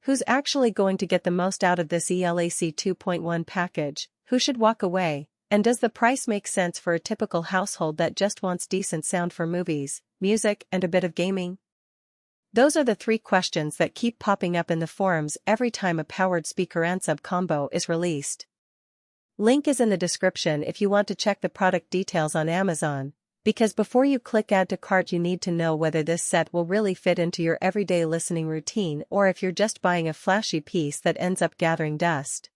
Who's actually going to get the most out of this ELAC 2.1 package? Who should walk away? And does the price make sense for a typical household that just wants decent sound for movies, music, and a bit of gaming? Those are the three questions that keep popping up in the forums every time a powered speaker and sub combo is released. Link is in the description if you want to check the product details on Amazon, because before you click add to cart you need to know whether this set will really fit into your everyday listening routine or if you're just buying a flashy piece that ends up gathering dust.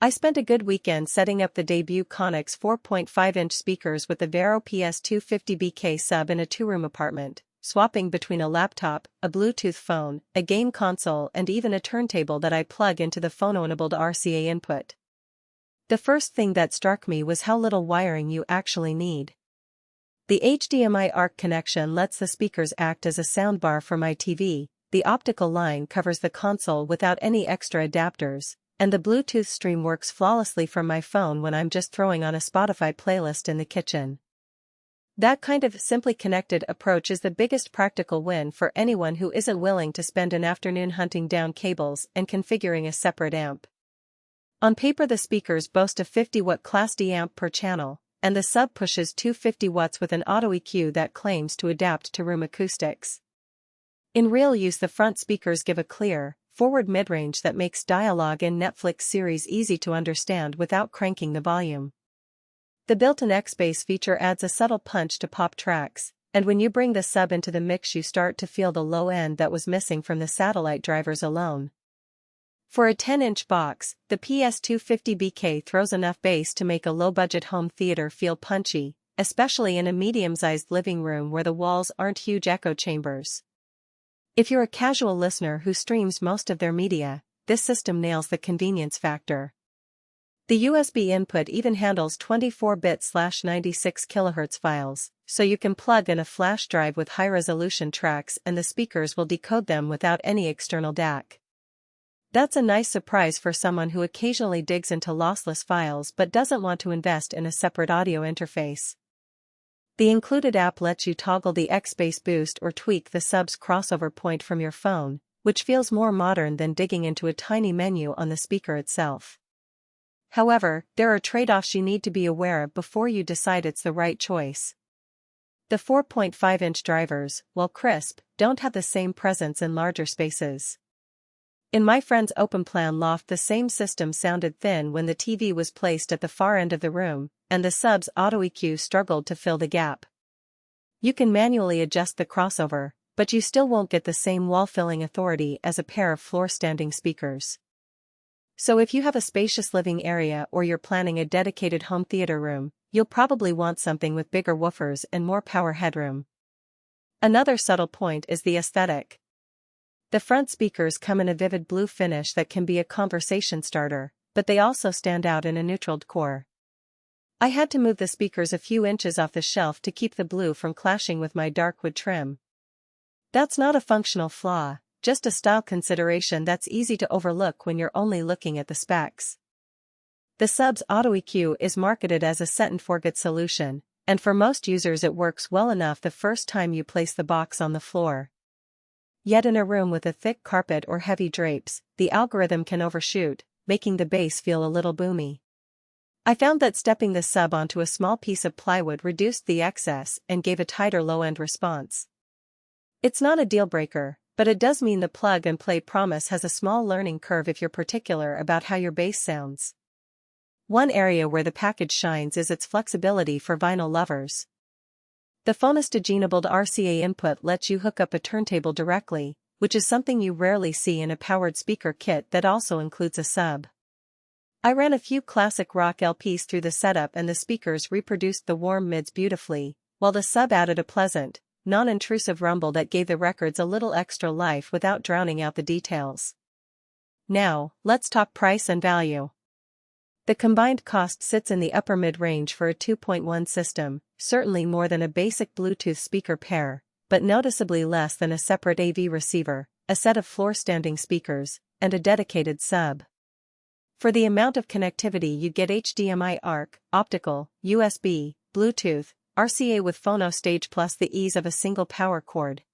I spent a good weekend setting up the debut ConneX 4.5-inch speakers with the Varro PS250BK sub in a two-room apartment, swapping between a laptop, a Bluetooth phone, a game console and even a turntable that I plug into the phono-enabled RCA input. The first thing that struck me was how little wiring you actually need. The HDMI ARC connection lets the speakers act as a soundbar for my TV, the optical line covers the console without any extra adapters, and the Bluetooth stream works flawlessly from my phone when I'm just throwing on a Spotify playlist in the kitchen. That kind of simply connected approach is the biggest practical win for anyone who isn't willing to spend an afternoon hunting down cables and configuring a separate amp. On paper the speakers boast a 50-watt Class D amp per channel, and the sub pushes 250 watts with an auto EQ that claims to adapt to room acoustics. In real use the front speakers give a clear, forward mid-range that makes dialogue in Netflix series easy to understand without cranking the volume. The built-in X-Bass feature adds a subtle punch to pop tracks, and when you bring the sub into the mix you start to feel the low end that was missing from the satellite drivers alone. For a 10-inch box, the PS250BK throws enough bass to make a low-budget home theater feel punchy, especially in a medium-sized living room where the walls aren't huge echo chambers. If you're a casual listener who streams most of their media, this system nails the convenience factor. The USB input even handles 24-bit/96 kHz files, so you can plug in a flash drive with high-resolution tracks and the speakers will decode them without any external DAC. That's a nice surprise for someone who occasionally digs into lossless files but doesn't want to invest in a separate audio interface. The included app lets you toggle the X-Bass boost or tweak the sub's crossover point from your phone, which feels more modern than digging into a tiny menu on the speaker itself. However, there are trade-offs you need to be aware of before you decide it's the right choice. The 4.5-inch drivers, while crisp, don't have the same presence in larger spaces. In my friend's open-plan loft the same system sounded thin when the TV was placed at the far end of the room, and the sub's auto EQ struggled to fill the gap. You can manually adjust the crossover, but you still won't get the same wall-filling authority as a pair of floor-standing speakers. So if you have a spacious living area or you're planning a dedicated home theater room, you'll probably want something with bigger woofers and more power headroom. Another subtle point is the aesthetic. The front speakers come in a vivid blue finish that can be a conversation starter, but they also stand out in a neutral decor. I had to move the speakers a few inches off the shelf to keep the blue from clashing with my dark wood trim. That's not a functional flaw, just a style consideration that's easy to overlook when you're only looking at the specs. The sub's auto EQ is marketed as a set-and-forget solution, and for most users it works well enough the first time you place the box on the floor. Yet in a room with a thick carpet or heavy drapes, the algorithm can overshoot, making the bass feel a little boomy. I found that stepping the sub onto a small piece of plywood reduced the excess and gave a tighter low-end response. It's not a deal-breaker, but it does mean the plug-and-play promise has a small learning curve if you're particular about how your bass sounds. One area where the package shines is its flexibility for vinyl lovers. The phonostage-enabled RCA input lets you hook up a turntable directly, which is something you rarely see in a powered speaker kit that also includes a sub. I ran a few classic rock LPs through the setup and the speakers reproduced the warm mids beautifully, while the sub added a pleasant, non-intrusive rumble that gave the records a little extra life without drowning out the details. Now, let's talk price and value. The combined cost sits in the upper mid-range for a 2.1 system, certainly more than a basic Bluetooth speaker pair, but noticeably less than a separate AV receiver, a set of floor-standing speakers, and a dedicated sub. For the amount of connectivity you get HDMI ARC, optical, USB, Bluetooth, RCA with phono stage plus the ease of a single power cord,